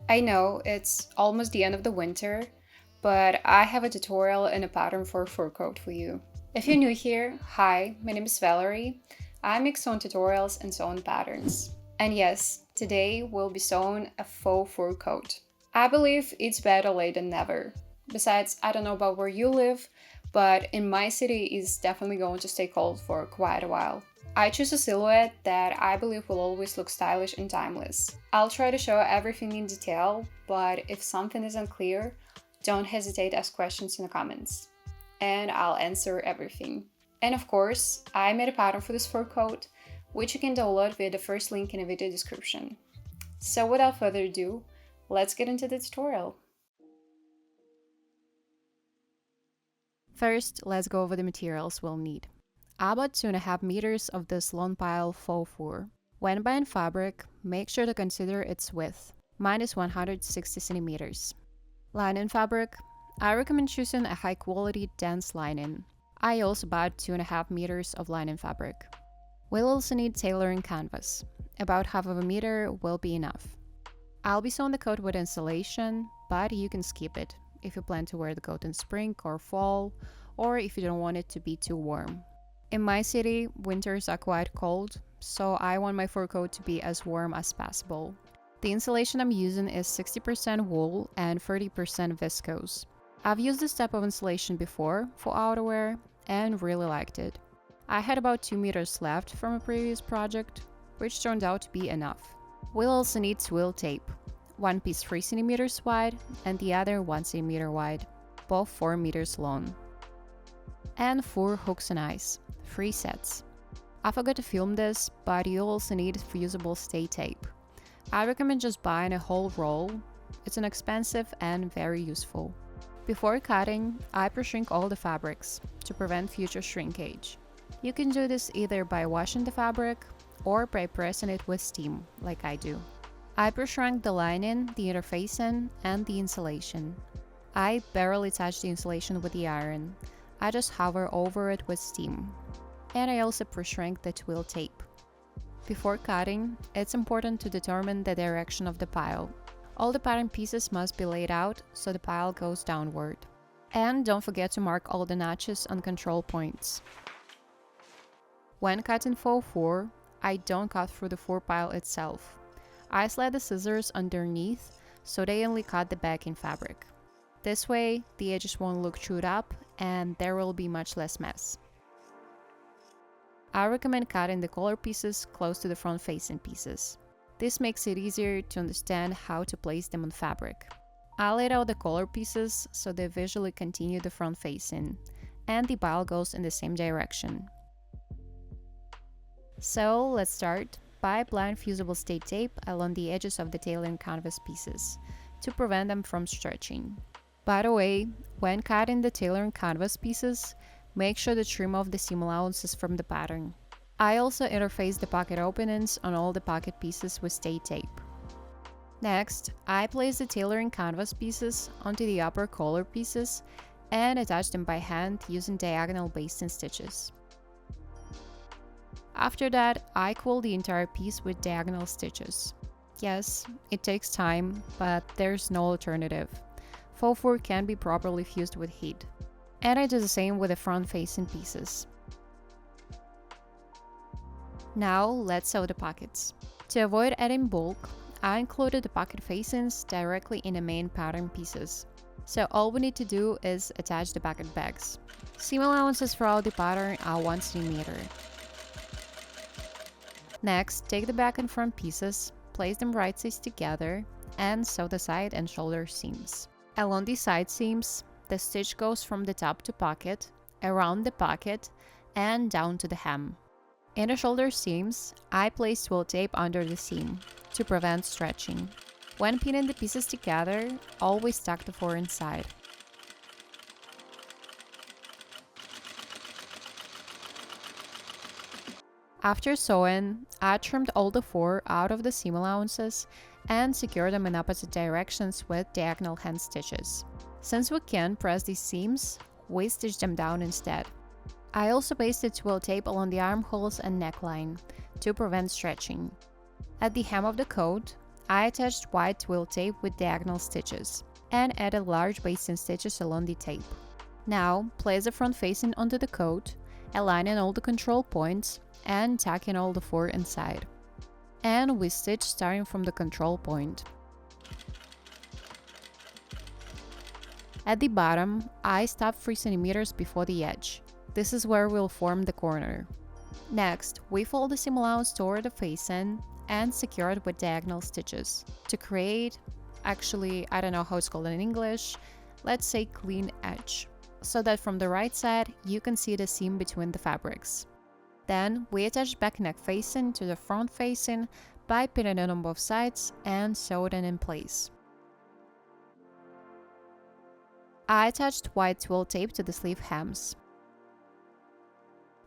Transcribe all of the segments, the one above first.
I know it's almost the end of the winter, but I have a tutorial and a pattern for a fur coat for you. If you're new here, hi, my name is Valerie. I make sewn tutorials and sewn patterns. And yes, today we'll be sewing a faux fur coat. I believe it's better late than never. Besides, I don't know about where you live, but in my city it's definitely going to stay cold for quite a while. I choose a silhouette that I believe will always look stylish and timeless. I'll try to show everything in detail, but if something isn't clear, don't hesitate to ask questions in the comments, and I'll answer everything. And of course, I made a pattern for this fur coat, which you can download via the first link in the video description. So without further ado, let's get into the tutorial. First, let's go over the materials we'll need. About 2.5 meters of this long pile faux fur. When buying fabric, make sure to consider its width. Mine is 160 centimeters. Linen fabric. I recommend choosing a high quality dense linen. I also bought 2.5 meters of linen fabric. We'll also need tailoring canvas. About half of a meter will be enough. I'll be sewing the coat with insulation, but you can skip it if you plan to wear the coat in spring or fall, or if you don't want it to be too warm. In my city, winters are quite cold, so I want my fur coat to be as warm as possible. The insulation I'm using is 60% wool and 30% viscose. I've used this type of insulation before for outerwear and really liked it. I had about 2 meters left from a previous project, which turned out to be enough. We'll also need twill tape, one piece 3 centimeters wide and the other 1 centimeter wide, both 4 meters long. And 4 hooks and eyes, 3 sets. I forgot to film this, but you also need fusible stay tape. I recommend just buying a whole roll. It's inexpensive and very useful. Before cutting, I pre-shrink all the fabrics to prevent future shrinkage. You can do this either by washing the fabric or by pressing it with steam, like I do. I pre-shrunk the lining, the interfacing, and the insulation. I barely touch the insulation with the iron. I just hover over it with steam. And I also pre-shrink the twill tape. Before cutting, it's important to determine the direction of the pile. All the pattern pieces must be laid out so the pile goes downward. And don't forget to mark all the notches on control points. When cutting faux fur, I don't cut through the fur pile itself. I slide the scissors underneath so they only cut the backing fabric. This way, the edges won't look chewed up and there will be much less mess. I recommend cutting the collar pieces close to the front-facing pieces. This makes it easier to understand how to place them on fabric. I laid out the collar pieces so they visually continue the front-facing, and the pile goes in the same direction. So let's start by applying fusible stay tape along the edges of the tailoring canvas pieces to prevent them from stretching. By the way, when cutting the tailoring canvas pieces, make sure to trim off the seam allowances from the pattern. I also interface the pocket openings on all the pocket pieces with stay tape. Next, I place the tailoring canvas pieces onto the upper collar pieces and attach them by hand using diagonal basting stitches. After that, I quill the entire piece with diagonal stitches. Yes, it takes time, but there's no alternative. Faux fur can be properly fused with heat. And I do the same with the front-facing pieces. Now let's sew the pockets. To avoid adding bulk, I included the pocket facings directly in the main pattern pieces. So all we need to do is attach the pocket bags. Seam allowances throughout the pattern are 1 centimeter. Next, take the back and front pieces, place them right sides together, and sew the side and shoulder seams. Along the side seams, the stitch goes from the top to pocket, around the pocket, and down to the hem. In the shoulder seams, I place twill tape under the seam to prevent stretching. When pinning the pieces together, always tuck the fur inside. After sewing, I trimmed all the fur out of the seam allowances and secured them in opposite directions with diagonal hand stitches. Since we can't press these seams, we stitch them down instead. I also pasted twill tape along the armholes and neckline to prevent stretching. At the hem of the coat, I attached white twill tape with diagonal stitches and added large basting stitches along the tape. Now, place the front facing onto the coat, aligning all the control points and tacking all the four inside. And we stitch starting from the control point. At the bottom, I stop 3 cm before the edge. This is where we'll form the corner. Next, we fold the seam allowance toward the facing and secure it with diagonal stitches to create, actually, I don't know how it's called in English, let's say clean edge, so that from the right side you can see the seam between the fabrics. Then we attach back neck facing to the front facing by pinning it on both sides and sew it in place. I attached white twill tape to the sleeve hems.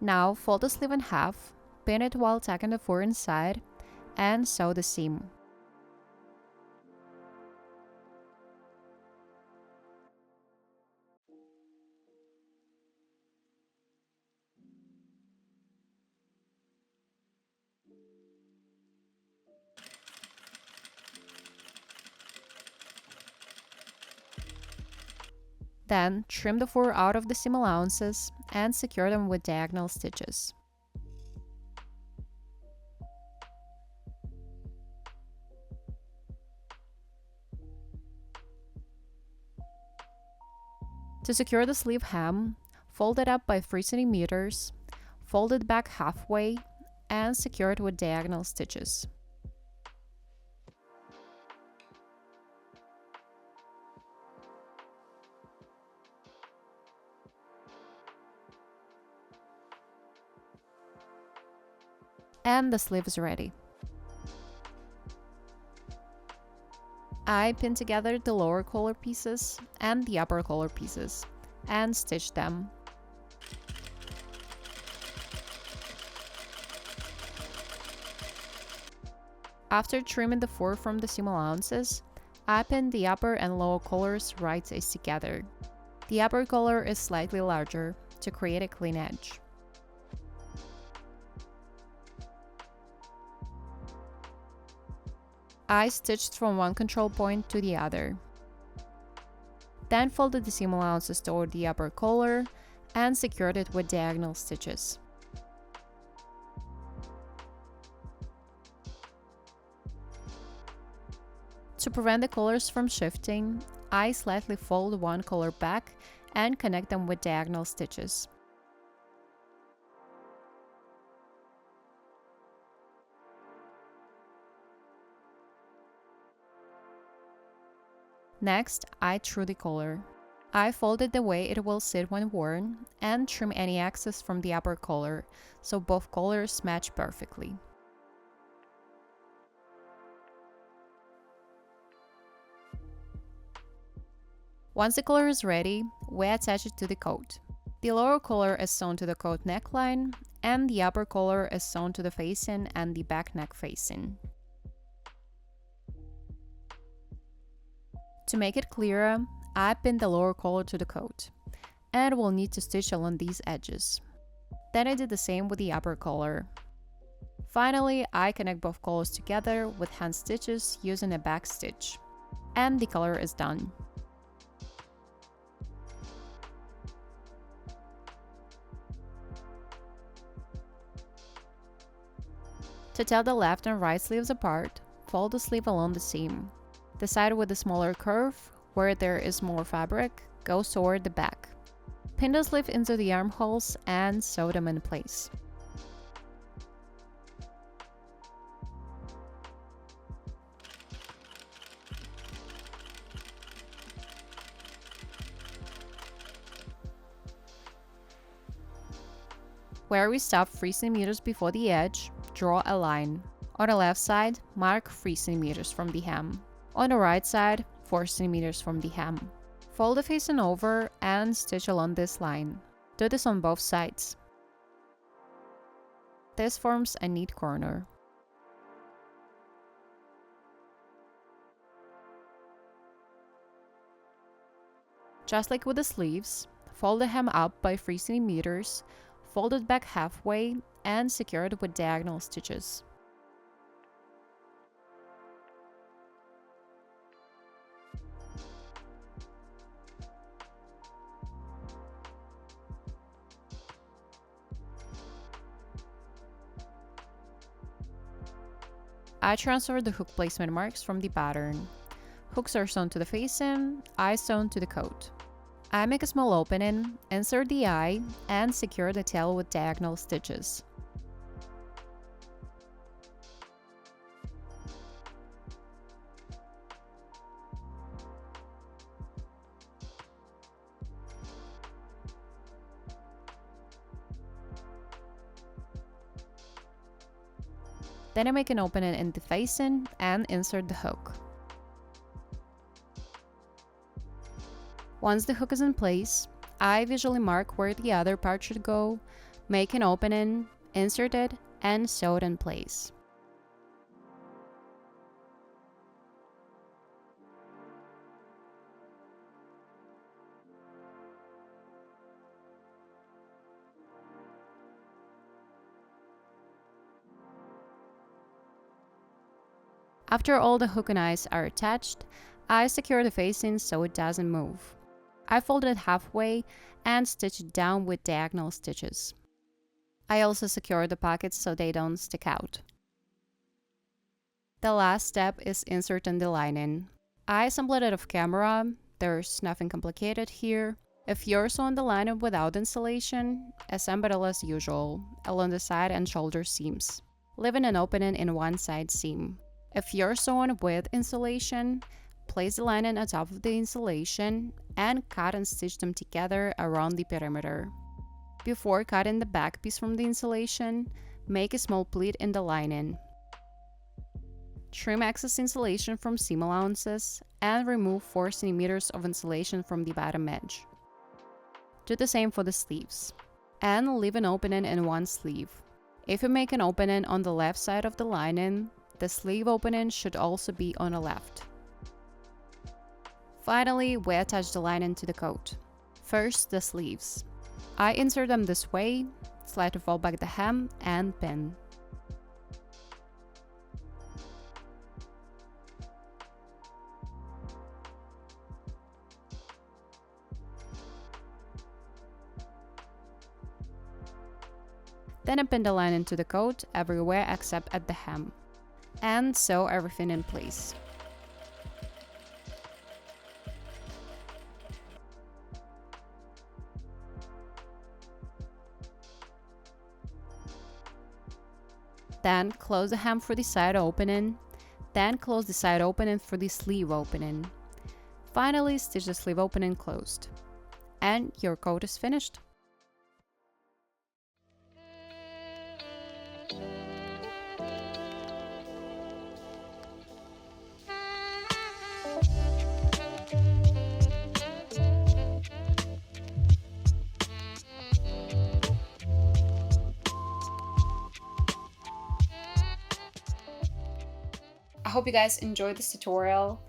Now fold the sleeve in half, pin it while tacking the four inside, and sew the seam. Then trim the four out of the seam allowances and secure them with diagonal stitches. To secure the sleeve hem, fold it up by 3 cm, fold it back halfway, and secure it with diagonal stitches. And the sleeve is ready. I pin together the lower collar pieces and the upper collar pieces and stitch them. After trimming the four from the seam allowances, I pin the upper and lower collars right sides together. The upper collar is slightly larger to create a clean edge. I stitched from one control point to the other. Then folded the seam allowances toward the upper collar and secured it with diagonal stitches. To prevent the collars from shifting, I slightly fold one collar back and connect them with diagonal stitches. Next, I drew the collar. I fold it the way it will sit when worn and trim any excess from the upper collar, so both collars match perfectly. Once the collar is ready, we attach it to the coat. The lower collar is sewn to the coat neckline, and the upper collar is sewn to the facing and the back neck facing. To make it clearer, I pinned the lower collar to the coat, and we'll need to stitch along these edges. Then I did the same with the upper collar. Finally, I connect both collars together with hand stitches using a back stitch, and the collar is done. To tell the left and right sleeves apart, fold the sleeve along the seam. The side with the smaller curve, where there is more fabric, goes toward the back. Pin the sleeve into the armholes and sew them in place. Where we stop 3 cm before the edge, draw a line. On the left side, mark 3 cm from the hem. On the right side, 4 cm from the hem. Fold the facing over and stitch along this line. Do this on both sides. This forms a neat corner. Just like with the sleeves, fold the hem up by 3 cm, fold it back halfway, and secure it with diagonal stitches. I transfer the hook placement marks from the pattern. Hooks are sewn to the facing, eye sewn to the coat. I make a small opening, insert the eye, and secure the tail with diagonal stitches. Then I make an opening in the facing and insert the hook. Once the hook is in place, I visually mark where the other part should go, make an opening, insert it, and sew it in place. After all the hook and eyes are attached, I secure the facing so it doesn't move. I fold it halfway and stitch it down with diagonal stitches. I also secure the pockets so they don't stick out. The last step is inserting the lining. I assembled it off camera, there's nothing complicated here. If you're sewing the lining without insulation, assemble it as usual, along the side and shoulder seams, leaving an opening in one side seam. If you're sewing with insulation, place the lining on top of the insulation and cut and stitch them together around the perimeter. Before cutting the back piece from the insulation, make a small pleat in the lining. Trim excess insulation from seam allowances and remove 4 cm of insulation from the bottom edge. Do the same for the sleeves. And leave an opening in one sleeve. If you make an opening on the left side of the lining, the sleeve opening should also be on the left. Finally, we attach the lining to the coat. First, the sleeves. I insert them this way, slightly fold back the hem, and pin. Then I pin the lining to the coat everywhere except at the hem, and sew everything in place. Then close the hem for the side opening, then close the side opening for the sleeve opening. Finally, stitch the sleeve opening closed. And your coat is finished. I hope you guys enjoyed this tutorial.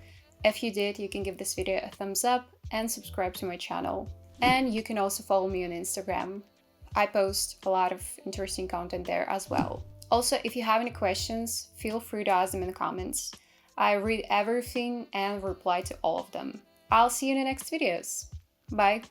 If you did, you can give this video a thumbs up and subscribe to my channel. And you can also follow me on Instagram. I post a lot of interesting content there as well. Also, if you have any questions, feel free to ask them in the comments. I read everything and reply to all of them. I'll see you in the next videos. Bye!